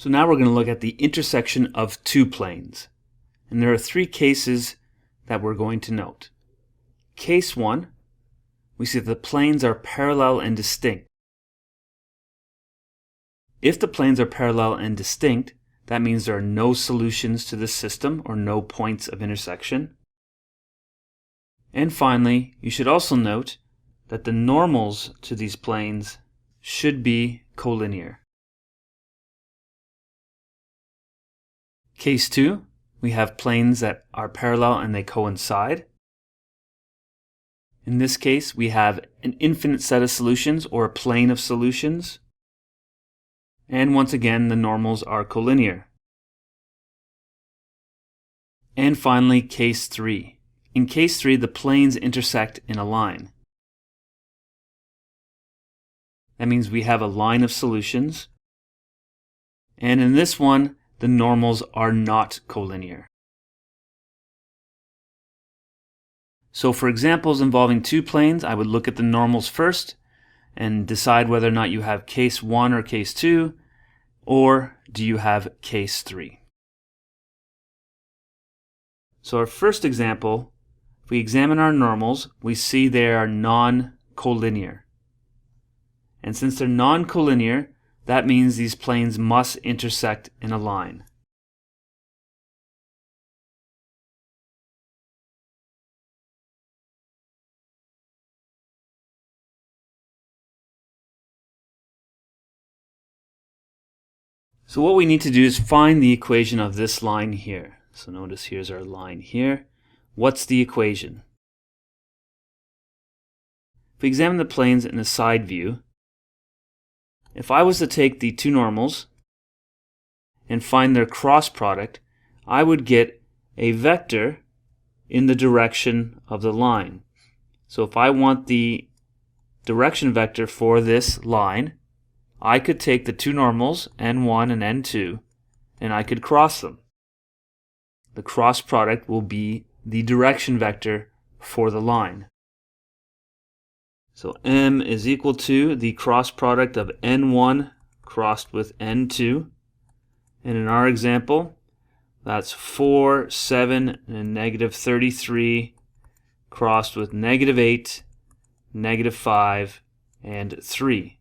So now we're going to look at the intersection of two planes. And there are three cases that we're going to note. Case 1, we see that the planes are parallel and distinct. If the planes are parallel and distinct, that means there are no solutions to the system or no points of intersection. And finally, you should also note that the normals to these planes should be collinear. Case 2, we have planes that are parallel and they coincide. In this case, we have an infinite set of solutions or a plane of solutions. And once again, the normals are collinear. And finally, case 3. In case 3, the planes intersect in a line. That means we have a line of solutions. And in this one, the normals are not collinear. So for examples involving two planes, I would look at the normals first and decide whether or not you have case 1 or case 2, or do you have case 3. So our first example, if we examine our normals, we see they are non-collinear. And since they're non-collinear, that means these planes must intersect in a line. So what we need to do is find the equation of this line here. So notice here's our line here. What's the equation? If we examine the planes in a side view, if I was to take the two normals and find their cross product, I would get a vector in the direction of the line. So if I want the direction vector for this line, I could take the two normals, n1 and n2, and I could cross them. The cross product will be the direction vector for the line. So m is equal to the cross product of n1 crossed with n2. And in our example, that's 4, 7, and negative 33 crossed with negative 8, negative 5, and 3.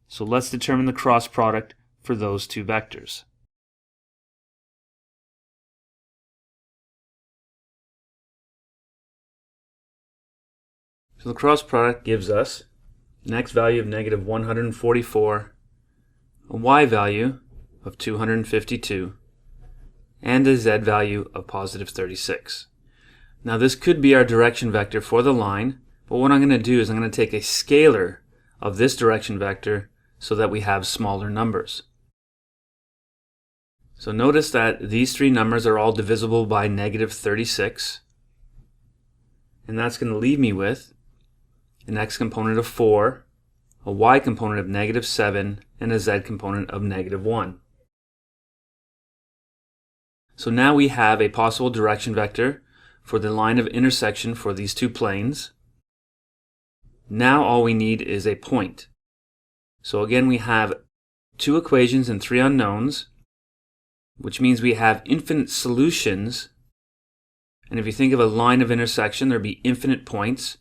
So let's determine the cross product for those two vectors. So the cross product gives us an x value of negative 144, a y value of 252, and a z value of positive 36. Now this could be our direction vector for the line, but what I'm going to do is I'm going to take a scalar of this direction vector so that we have smaller numbers. So notice that these three numbers are all divisible by negative 36, and that's going to leave me with an x component of 4, a y component of negative 7, and a z component of negative 1. So now we have a possible direction vector for the line of intersection for these two planes. Now all we need is a point. So again, we have two equations and three unknowns, which means we have infinite solutions. And if you think of a line of intersection, there'd be infinite points.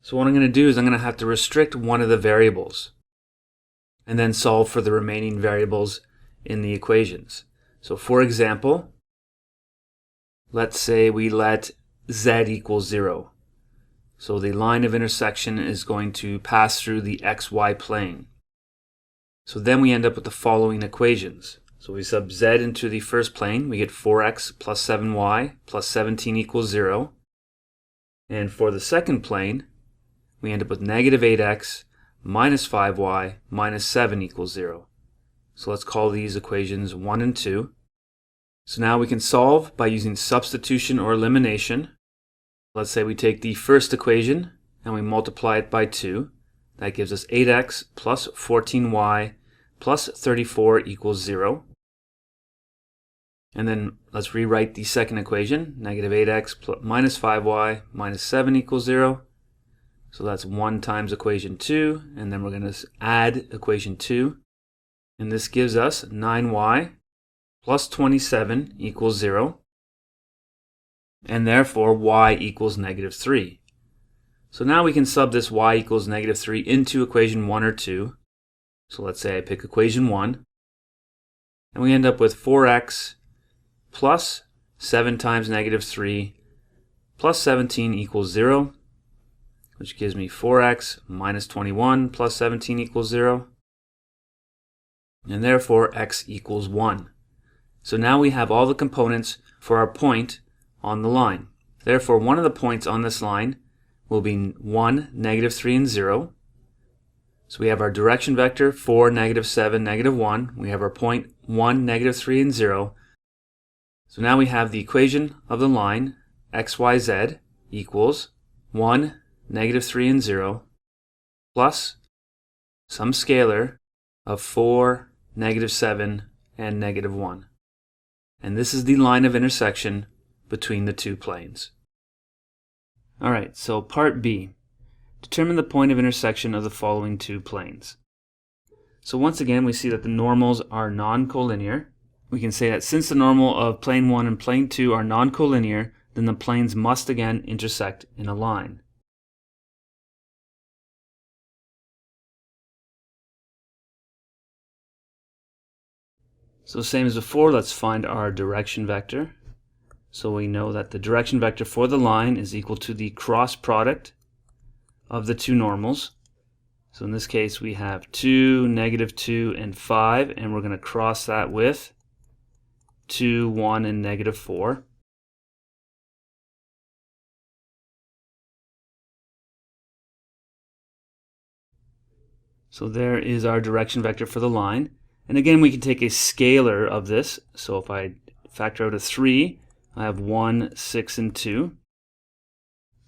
So what I'm going to do is I'm going to have to restrict one of the variables and then solve for the remaining variables in the equations. So for example, let's say we let z equal 0. So the line of intersection is going to pass through the xy plane. So then we end up with the following equations. So we sub z into the first plane, we get 4x plus 7y plus 17 equals 0. And for the second plane, we end up with negative 8x minus 5y minus 7 equals 0. So let's call these equations 1 and 2. So now we can solve by using substitution or elimination. Let's say we take the first equation and we multiply it by 2. That gives us 8x plus 14y plus 34 equals 0. And then let's rewrite the second equation, negative 8x plus minus 5y minus 7 equals 0. So that's 1 times equation 2, and then we're going to add equation 2. And this gives us 9y plus 27 equals 0. And therefore y equals -3. So now we can sub this y equals -3 into equation 1 or 2. So let's say I pick equation 1. And we end up with 4x plus 7 times -3 plus 17 equals 0, which gives me 4x minus 21 plus 17 equals 0. And therefore x equals 1. So now we have all the components for our point on the line. Therefore, one of the points on this line will be 1, -3, and 0. So we have our direction vector 4, -7, -1. We have our point 1, -3, and 0. So now we have the equation of the line x, y, z equals 1, -3, and 0 plus some scalar of 4, -7, and -1. And this is the line of intersection between the two planes. Alright, so part B. Determine the point of intersection of the following two planes. So once again, we see that the normals are non-collinear. We can say that since the normal of plane 1 and plane 2 are non-collinear, then the planes must again intersect in a line. So same as before, let's find our direction vector. So we know that the direction vector for the line is equal to the cross product of the two normals. So in this case we have 2, -2, and 5, and we're going to cross that with 2, 1, and -4. So there is our direction vector for the line. And again, we can take a scalar of this. So if I factor out a 3, I have 1, 6, and 2.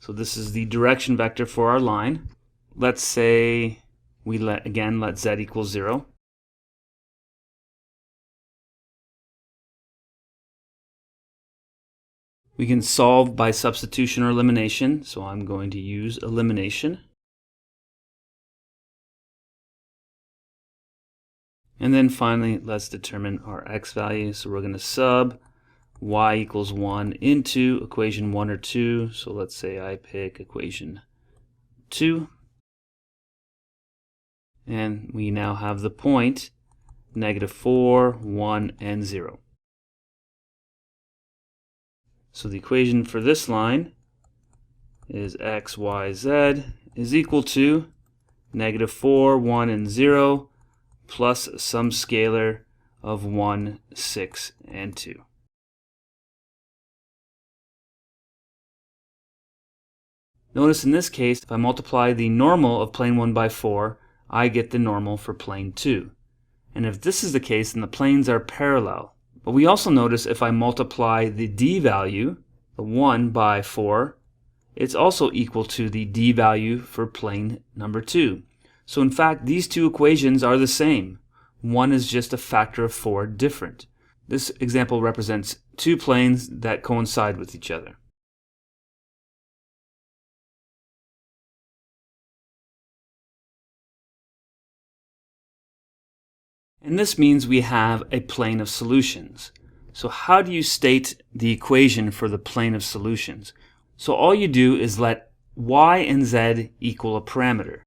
So this is the direction vector for our line. Let's say we let z equal 0. We can solve by substitution or elimination. So I'm going to use elimination. And then finally, let's determine our x value. So we're going to sub y equals 1 into equation 1 or 2. So let's say I pick equation 2. And we now have the point -4, 1, and 0. So the equation for this line is x, y, z is equal to -4, 1, and 0 plus some scalar of 1, 6, and 2. Notice in this case, if I multiply the normal of plane 1 by 4, I get the normal for plane 2. And if this is the case, then the planes are parallel. But we also notice if I multiply the d value, the 1, by 4, it's also equal to the d value for plane number 2. So in fact, these two equations are the same. One is just a factor of 4 different. This example represents two planes that coincide with each other. And this means we have a plane of solutions. So how do you state the equation for the plane of solutions? So all you do is let y and z equal a parameter.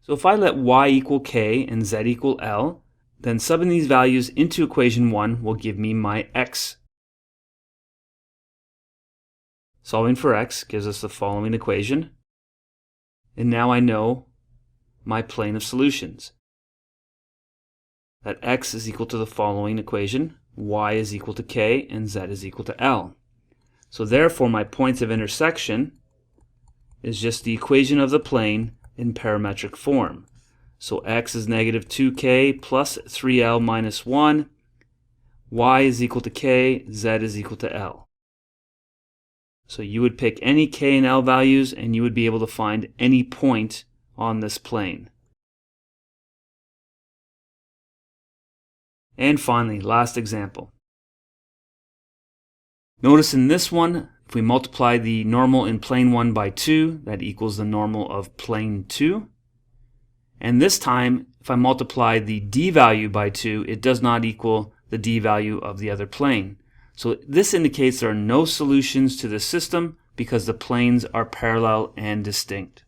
So if I let y equal k and z equal L, then subbing these values into equation 1 will give me my x. Solving for x gives us the following equation. And now I know my plane of solutions. That x is equal to the following equation, y is equal to k, and z is equal to L. So therefore my points of intersection is just the equation of the plane in parametric form. So x is -2k plus 3l minus 1, y is equal to k, z is equal to L. So you would pick any k and L values and you would be able to find any point on this plane. And finally, last example. Notice in this one, if we multiply the normal in plane 1 by 2, that equals the normal of plane 2. And this time, if I multiply the d value by 2, it does not equal the d value of the other plane. So this indicates there are no solutions to the system because the planes are parallel and distinct.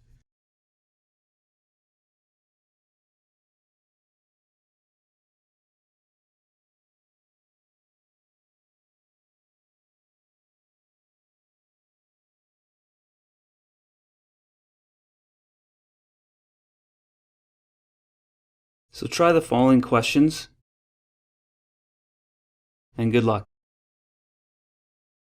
So try the following questions, and good luck.